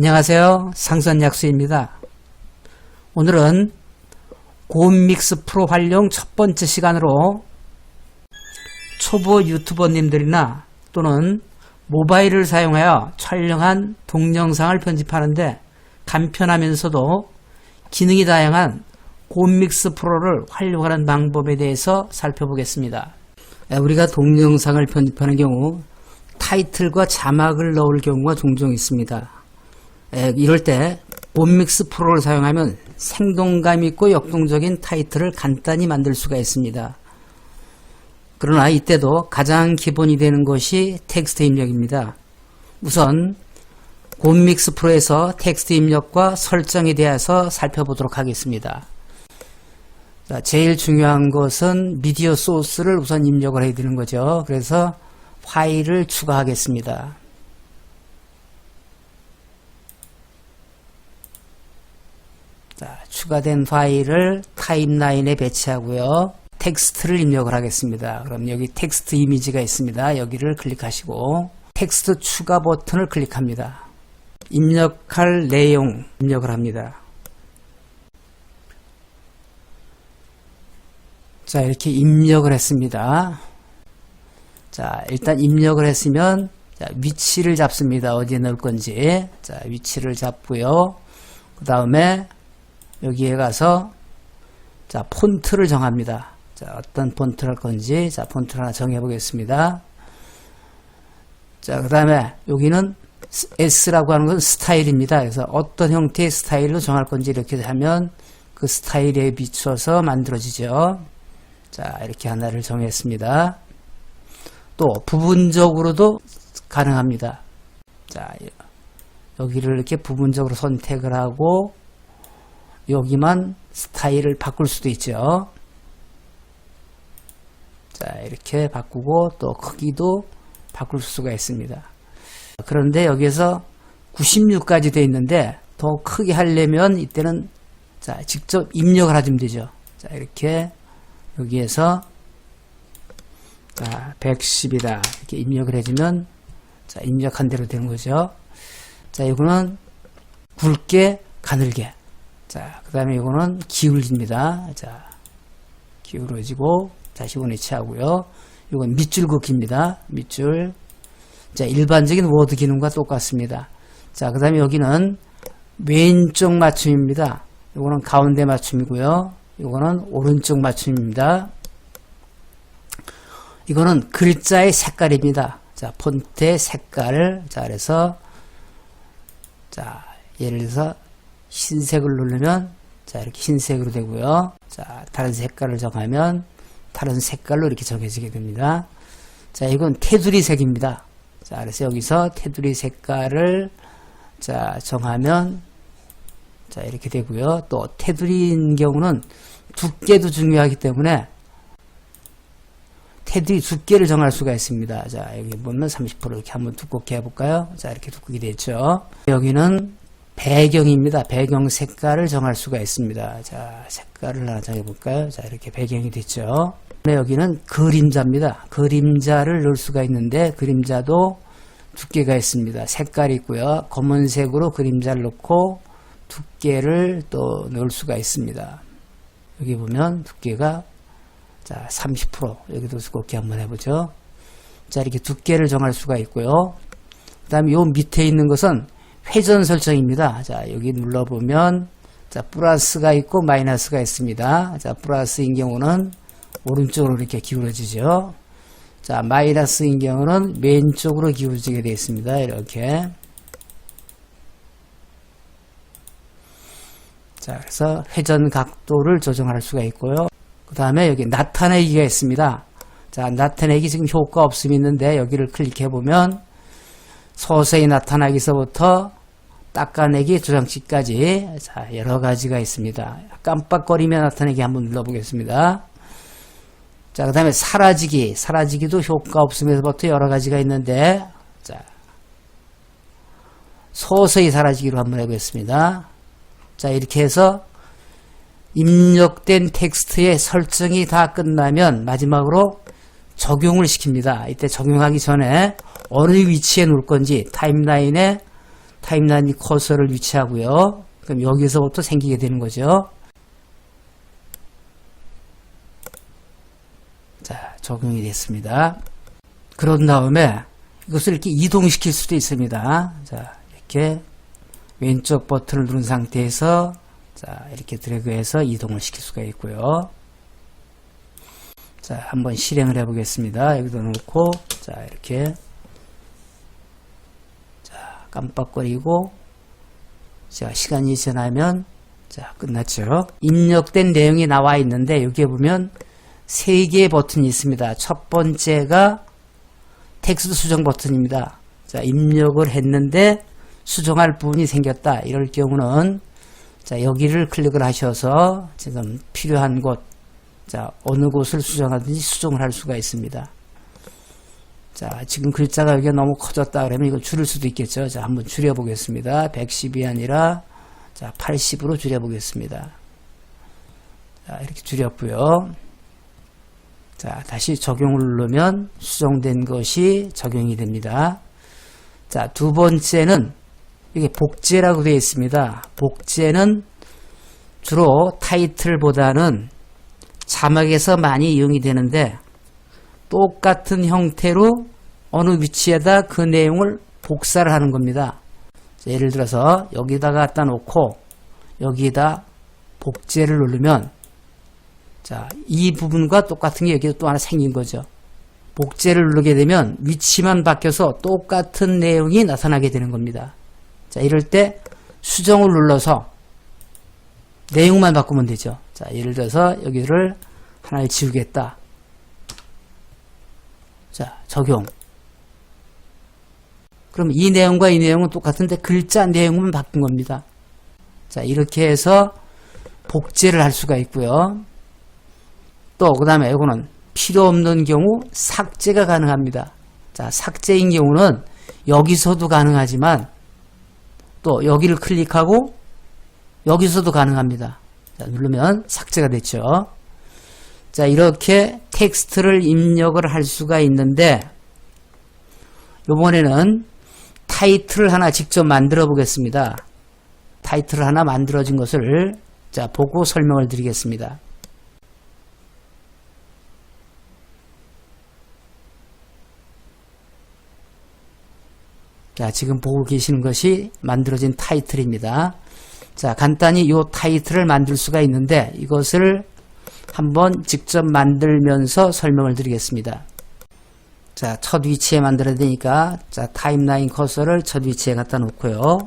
안녕하세요. 상선약수입니다. 오늘은 고음믹스 프로 활용 첫 번째 시간으로 초보 유튜버님들이나 또는 모바일을 사용하여 촬영한 동영상을 편집하는데 간편하면서도 기능이 다양한 고음믹스 프로를 활용하는 방법에 대해서 살펴보겠습니다. 우리가 동영상을 편집하는 경우 타이틀과 자막을 넣을 경우가 종종 있습니다. 이럴 때 고음믹스 프로를 사용하면 생동감 있고 역동적인 타이틀을 간단히 만들 수가 있습니다. 그러나 이때도 가장 기본이 되는 것이 텍스트 입력입니다. 우선 고음믹스 프로에서 텍스트 입력과 설정에 대해서 살펴보도록 하겠습니다. 제일 중요한 것은 미디어 소스를 우선 입력을 해야 되는 거죠. 그래서 파일을 추가하겠습니다. 추가된 파일을 타임라인에 배치하고요. 텍스트를 입력을 하겠습니다. 그럼 여기 텍스트 이미지가 있습니다. 여기를 클릭하시고 텍스트 추가 버튼을 클릭합니다. 입력할 내용 입력을 합니다. 자, 이렇게 입력을 했습니다. 자, 일단 입력을 했으면 위치를 잡습니다. 어디에 넣을 건지. 자, 위치를 잡고요. 그 다음에 여기에 가서 자, 폰트를 정합니다. 자, 어떤 폰트를 할 건지 자, 폰트를 하나 정해 보겠습니다. 자, 그 다음에 여기는 S라고 하는 건 스타일입니다. 그래서 어떤 형태의 스타일로 정할 건지 이렇게 하면 그 스타일에 비춰서 만들어지죠. 자, 이렇게 하나를 정했습니다. 또 부분적으로도 가능합니다. 자, 여기를 이렇게 부분적으로 선택을 하고 여기만 스타일을 바꿀 수도 있죠. 자, 이렇게 바꾸고 또 크기도 바꿀 수가 있습니다. 그런데 여기에서 96까지 되어 있는데 더 크게 하려면 이때는 자, 직접 입력을 하시면 되죠. 자, 이렇게 여기에서 자, 110이다 이렇게 입력을 해주면 자, 입력한 대로 되는 거죠. 자, 이거는 굵게 가늘게. 자, 그 다음에 이거는 기울집니다. 자, 기울어지고 다시 원위치하고요. 이건 밑줄 긋기입니다. 밑줄. 자, 일반적인 워드 기능과 똑같습니다. 자, 그 다음에 여기는 왼쪽 맞춤입니다. 이거는 가운데 맞춤이고요. 이거는 오른쪽 맞춤입니다. 이거는 글자의 색깔입니다. 자, 폰트의 색깔을 자, 그래서 자, 예를 들어서 흰색을 누르면 자, 이렇게 흰색으로 되고요. 자, 다른 색깔을 정하면 다른 색깔로 이렇게 정해지게 됩니다. 자, 이건 테두리 색입니다. 자, 그래서 여기서 테두리 색깔을 자, 정하면 자, 이렇게 되고요. 또 테두리인 경우는 두께도 중요하기 때문에 테두리 두께를 정할 수가 있습니다. 자, 여기 보면 30% 이렇게 한번 두껍게 해볼까요? 자, 이렇게 두껍게 됐죠. 여기는 배경입니다. 배경 색깔을 정할 수가 있습니다. 자, 색깔을 하나 정해볼까요? 자, 이렇게 배경이 됐죠. 여기는 그림자입니다. 그림자를 넣을 수가 있는데 그림자도 두께가 있습니다. 색깔이 있고요. 검은색으로 그림자를 넣고 두께를 또 넣을 수가 있습니다. 여기 보면 두께가 자, 30% 여기도 두껍게 한번 해보죠. 자, 이렇게 두께를 정할 수가 있고요. 그 다음에 요 밑에 있는 것은 회전 설정입니다. 자, 여기 눌러보면 자, 플러스가 있고 마이너스가 있습니다. 자, 플러스인 경우는 오른쪽으로 이렇게 기울어지죠. 자, 마이너스인 경우는 왼쪽으로 기울어지게 되어 있습니다. 이렇게. 자, 그래서 회전 각도를 조정할 수가 있고요. 그 다음에 여기 나타내기가 있습니다. 자, 나타내기 지금 효과 없음이 있는데 여기를 클릭해 보면 서서히 나타나기서부터 닦아내기 조정치까지 자, 여러 가지가 있습니다. 깜빡거리며 나타내기 한번 눌러보겠습니다. 자, 그 다음에 사라지기. 사라지기도 효과 없음에서부터 여러 가지가 있는데 자, 서서히 사라지기로 한번 해보겠습니다. 자, 이렇게 해서 입력된 텍스트의 설정이 다 끝나면 마지막으로 적용을 시킵니다. 이때 적용하기 전에 어느 위치에 놓을 건지 타임라인에 타임라인 커서를 위치하고요. 그럼 여기서부터 생기게 되는 거죠. 자, 적용이 됐습니다. 그런 다음에 이것을 이렇게 이동시킬 수도 있습니다. 자, 이렇게 왼쪽 버튼을 누른 상태에서 자, 이렇게 드래그해서 이동을 시킬 수가 있고요. 자, 한번 실행을 해 보겠습니다. 여기다 놓고 자, 이렇게 자, 깜빡거리고 자, 시간이 지나면 자, 끝났죠. 입력된 내용이 나와 있는데 여기에 보면 3개의 버튼이 있습니다. 첫 번째가 텍스트 수정 버튼입니다. 자, 입력을 했는데 수정할 부분이 생겼다. 이럴 경우는 자, 여기를 클릭을 하셔서 지금 필요한 곳, 자, 어느 곳을 수정하든지 수정을 할 수가 있습니다. 자, 지금 글자가 여기가 너무 커졌다 그러면 이거 줄일 수도 있겠죠. 자, 한번 줄여 보겠습니다. 110이 아니라 자, 80으로 줄여 보겠습니다. 자, 이렇게 줄였고요. 자, 다시 적용을 누르면 수정된 것이 적용이 됩니다. 자, 두 번째는 이게 복제라고 되어 있습니다. 복제는 주로 타이틀보다는 자막에서 많이 이용이 되는데 똑같은 형태로 어느 위치에다 그 내용을 복사를 하는 겁니다. 자, 예를 들어서 여기다가 갖다 놓고 여기다 복제를 누르면 자, 이 부분과 똑같은 게 여기도 또 하나 생긴 거죠. 복제를 누르게 되면 위치만 바뀌어서 똑같은 내용이 나타나게 되는 겁니다. 자, 이럴 때 수정을 눌러서 내용만 바꾸면 되죠. 자, 예를 들어서 여기를 하나를 지우겠다. 자, 적용. 그럼 이 내용과 이 내용은 똑같은데 글자 내용만 바뀐 겁니다. 자, 이렇게 해서 복제를 할 수가 있고요. 또 그 다음에 이거는 필요 없는 경우 삭제가 가능합니다. 자, 삭제인 경우는 여기서도 가능하지만 또 여기를 클릭하고 여기서도 가능합니다. 자, 누르면 삭제가 됐죠. 자, 이렇게 텍스트를 입력을 할 수가 있는데 이번에는 타이틀을 하나 직접 만들어 보겠습니다. 타이틀을 하나 만들어진 것을 자, 보고 설명을 드리겠습니다. 자, 지금 보고 계시는 것이 만들어진 타이틀입니다. 자, 간단히 이 타이틀을 만들 수가 있는데 이것을 한번 직접 만들면서 설명을 드리겠습니다. 자, 첫 위치에 만들어야 되니까 자, 타임라인 커서를 첫 위치에 갖다 놓고요.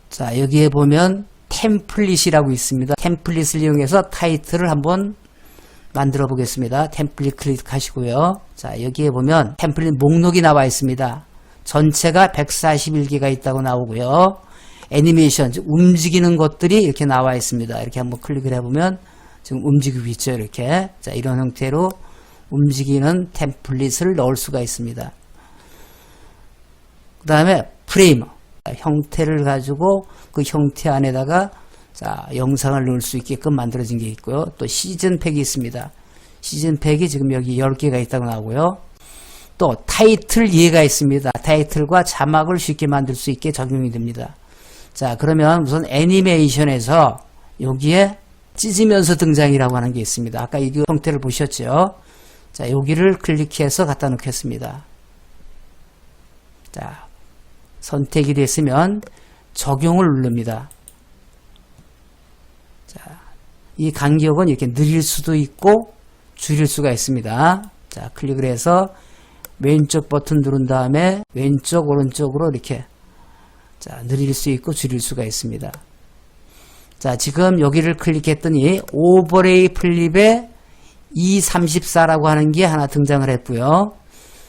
자, 여기에 보면 템플릿이라고 있습니다. 템플릿을 이용해서 타이틀을 한번 만들어 보겠습니다. 템플릿 클릭하시고요. 자, 여기에 보면 템플릿 목록이 나와 있습니다. 전체가 141개가 있다고 나오고요. 애니메이션, 즉 움직이는 것들이 이렇게 나와 있습니다. 이렇게 한번 클릭을 해보면 지금 움직이고 있죠. 이렇게. 자, 이런 형태로 움직이는 템플릿을 넣을 수가 있습니다. 그 다음에 프레임, 형태를 가지고 그 형태 안에다가 자, 영상을 넣을 수 있게끔 만들어진 게 있고요. 또 시즌 팩이 있습니다. 시즌 팩이 지금 여기 10개가 있다고 나오고요. 또 타이틀 이해가 있습니다. 타이틀과 자막을 쉽게 만들 수 있게 적용이 됩니다. 자, 그러면 우선 애니메이션에서 여기에 찢으면서 등장이라고 하는 게 있습니다. 아까 이 형태를 보셨죠? 자, 여기를 클릭해서 갖다 놓겠습니다. 자, 선택이 됐으면 적용을 누릅니다. 자, 이 간격은 이렇게 늘릴 수도 있고 줄일 수가 있습니다. 자, 클릭을 해서 왼쪽 버튼 누른 다음에 왼쪽 오른쪽으로 이렇게 자, 늘릴 수 있고 줄일 수가 있습니다. 자, 지금 여기를 클릭했더니 오버레이 플립에 E34라고 하는 게 하나 등장을 했고요.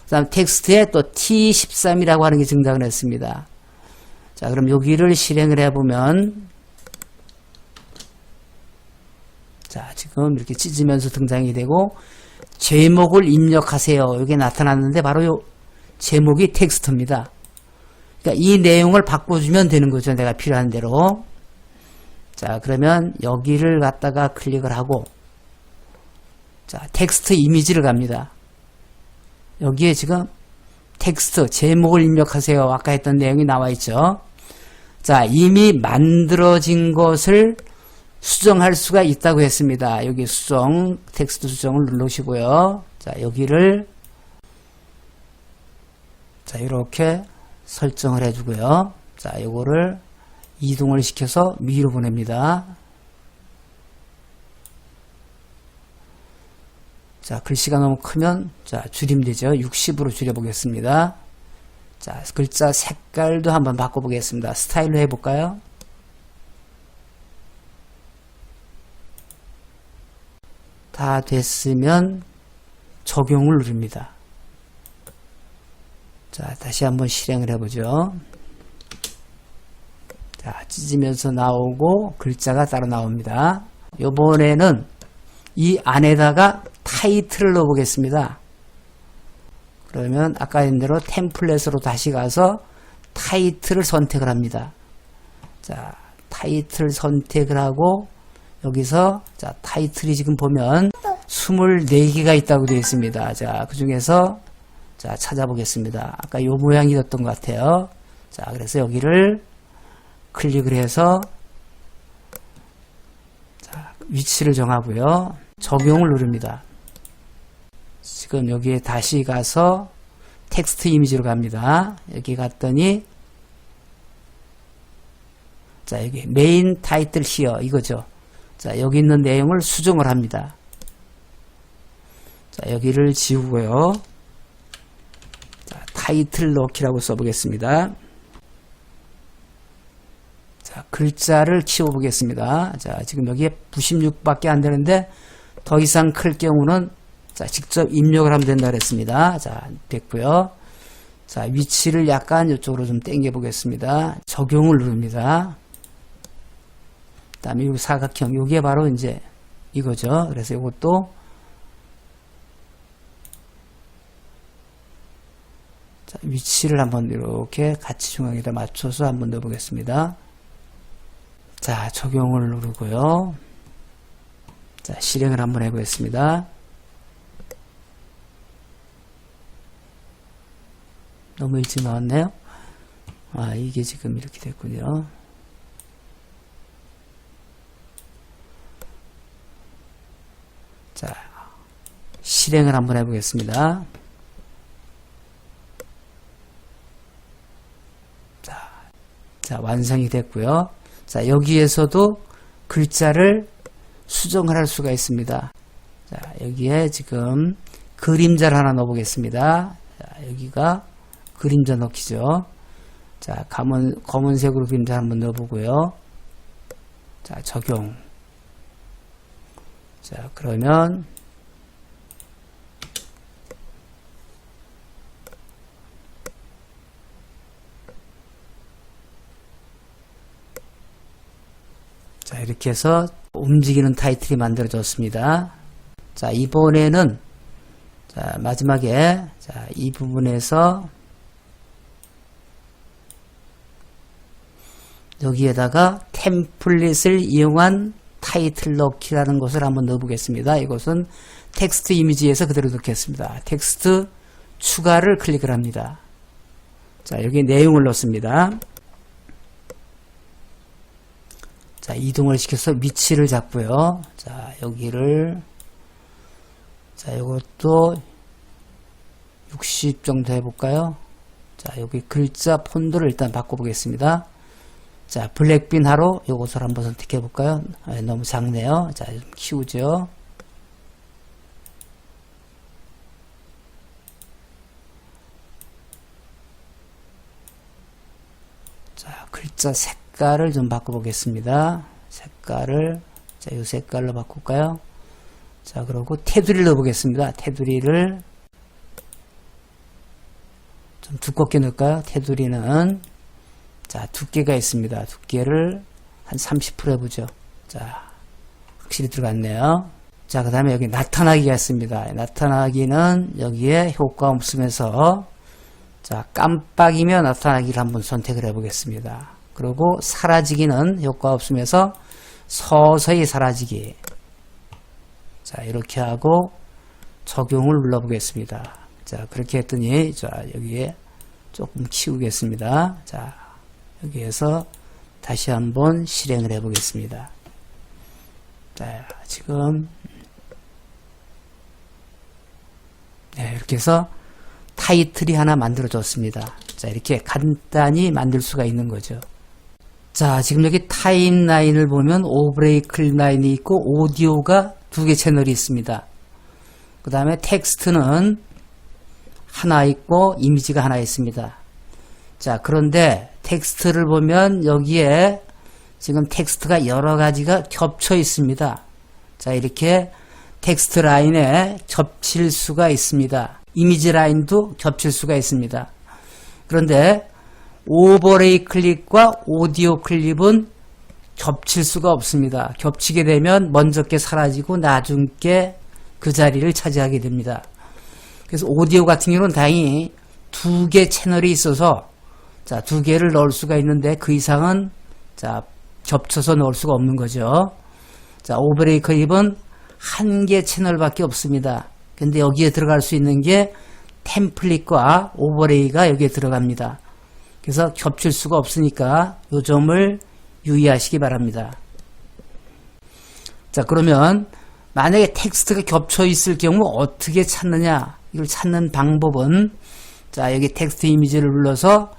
그 다음 텍스트에 또 T13이라고 하는 게 등장을 했습니다. 자, 그럼 여기를 실행을 해보면 자, 지금 이렇게 찢으면서 등장이 되고 제목을 입력하세요. 여기 나타났는데 바로 요 제목이 텍스트입니다. 그러니까 이 내용을 바꿔주면 되는 거죠. 내가 필요한 대로. 자, 그러면 여기를 갖다가 클릭을 하고 자, 텍스트 이미지를 갑니다. 여기에 지금 텍스트, 제목을 입력하세요. 아까 했던 내용이 나와 있죠. 자, 이미 만들어진 것을 수정할 수가 있다고 했습니다. 여기 수정, 텍스트 수정을 누르시고요. 자, 여기를 자, 이렇게 설정을 해주고요. 자, 요거를 이동을 시켜서 위로 보냅니다. 자, 글씨가 너무 크면 자, 줄임되죠. 60으로 줄여보겠습니다. 자, 글자 색깔도 한번 바꿔보겠습니다. 스타일로 해볼까요? 다 됐으면 적용을 누릅니다. 자, 다시 한번 실행을 해보죠. 자, 찢으면서 나오고 글자가 따로 나옵니다. 요번에는 이 안에다가 타이틀을 넣어보겠습니다. 그러면 아까 했던 대로 템플릿으로 다시 가서 타이틀을 선택을 합니다. 자, 타이틀 선택을 하고 여기서 자, 타이틀이 지금 보면 24개가 있다고 되어 있습니다. 자, 그 중에서 자, 찾아보겠습니다. 아까 요 모양이었던 것 같아요. 자, 그래서 여기를 클릭을 해서 자, 위치를 정하고요. 적용을 누릅니다. 지금 여기에 다시 가서 텍스트 이미지로 갑니다. 여기 갔더니 자, 여기 메인 타이틀 히어 이거죠. 자, 여기 있는 내용을 수정을 합니다. 자, 여기를 지우고요. 자, 타이틀 넣기라고 써보겠습니다. 자, 글자를 키워보겠습니다. 자, 지금 여기에 96밖에 안 되는데 더 이상 클 경우는 자, 직접 입력을 하면 된다 그랬습니다. 자, 됐고요. 자, 위치를 약간 이쪽으로 좀 당겨 보겠습니다. 적용을 누릅니다. 그다음에 이 사각형, 이게 바로 이제 이거죠. 그래서 이것도 자, 위치를 한번 이렇게 같이 중앙에다 맞춰서 한번 넣어 보겠습니다. 자, 적용을 누르고요. 자, 실행을 한번 해보겠습니다. 너무 일찍 나왔네요. 아, 이게 지금 이렇게 됐군요. 자, 실행을 한번 해보겠습니다. 자, 완성이 됐고요. 자, 여기에서도 글자를 수정을 할 수가 있습니다. 자, 여기에 지금 그림자를 하나 넣어보겠습니다. 자, 여기가 그림자 넣기죠. 자, 검은색으로 그림자 한번 넣어보고요. 자, 적용. 자, 그러면 자, 이렇게 해서 움직이는 타이틀이 만들어졌습니다. 자, 이번에는 자, 마지막에 자, 이 부분에서 여기에다가 템플릿을 이용한 타이틀 넣기라는 것을 한번 넣어보겠습니다. 이것은 텍스트 이미지에서 그대로 넣겠습니다. 텍스트 추가를 클릭을 합니다. 자, 여기 내용을 넣습니다. 자, 이동을 시켜서 위치를 잡고요. 자, 여기를 자, 이것도 60 정도 해볼까요? 자, 여기 글자 폰트를 일단 바꿔보겠습니다. 자, 블랙빈 하로 요것을 한번 선택해 볼까요? 아, 너무 작네요. 자, 좀 키우죠. 자, 글자 색깔을 좀 바꿔보겠습니다. 색깔을 자, 이 색깔로 바꿀까요? 자, 그리고 테두리를 넣어보겠습니다. 테두리를 좀 두껍게 넣을까요? 테두리는 자, 두께가 있습니다. 두께를 한 30% 해보죠. 자, 확실히 들어갔네요. 자, 그 다음에 여기 나타나기가 있습니다. 나타나기는 여기에 효과 없으면서 자, 깜빡이며 나타나기를 한번 선택을 해보겠습니다. 그리고 사라지기는 효과 없으면서 서서히 사라지기. 자, 이렇게 하고 적용을 눌러보겠습니다. 자, 그렇게 했더니, 자, 여기에 조금 키우겠습니다. 자, 여기에서 다시 한번 실행을 해 보겠습니다. 자, 지금, 네, 이렇게 해서 타이틀이 하나 만들어졌습니다. 자, 이렇게 간단히 만들 수가 있는 거죠. 자, 지금 여기 타임라인을 보면 오브레이크 라인이 있고 오디오가 2개 채널이 있습니다. 그 다음에 텍스트는 하나 있고 이미지가 하나 있습니다. 자, 그런데 텍스트를 보면 여기에 지금 텍스트가 여러 가지가 겹쳐 있습니다. 자, 이렇게 텍스트 라인에 겹칠 수가 있습니다. 이미지 라인도 겹칠 수가 있습니다. 그런데 오버레이 클립과 오디오 클립은 겹칠 수가 없습니다. 겹치게 되면 먼저 게 사라지고 나중 게 그 자리를 차지하게 됩니다. 그래서 오디오 같은 경우는 다행히 2개 채널이 있어서 자, 2개를 넣을 수가 있는데 그 이상은 자, 겹쳐서 넣을 수가 없는 거죠. 자, 오버레이 클립은 1개 채널밖에 없습니다. 근데 여기에 들어갈 수 있는 게 템플릿과 오버레이가 여기에 들어갑니다. 그래서 겹칠 수가 없으니까 이 점을 유의하시기 바랍니다. 자, 그러면 만약에 텍스트가 겹쳐 있을 경우 어떻게 찾느냐? 이걸 찾는 방법은 자, 여기 텍스트 이미지를 눌러서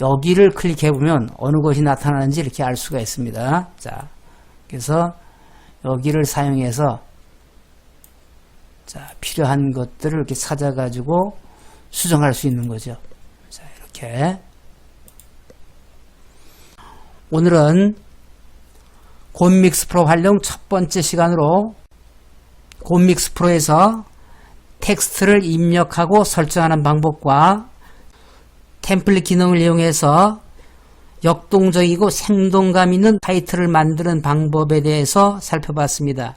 여기를 클릭해 보면 어느 것이 나타나는지 이렇게 알 수가 있습니다. 자, 그래서 여기를 사용해서 자, 필요한 것들을 이렇게 찾아가지고 수정할 수 있는 거죠. 자, 이렇게. 오늘은 곤믹스 프로 활용 첫 번째 시간으로 곤믹스 프로에서 텍스트를 입력하고 설정하는 방법과 템플릿 기능을 이용해서 역동적이고 생동감 있는 타이틀을 만드는 방법에 대해서 살펴봤습니다.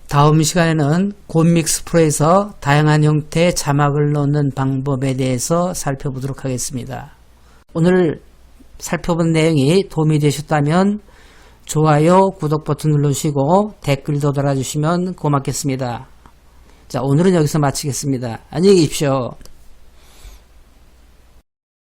다음 시간에는 곤믹스 프로에서 다양한 형태의 자막을 넣는 방법에 대해서 살펴보도록 하겠습니다. 오늘 살펴본 내용이 도움이 되셨다면 좋아요, 구독 버튼 눌러주시고 댓글도 달아주시면 고맙겠습니다. 자, 오늘은 여기서 마치겠습니다. 안녕히 계십시오.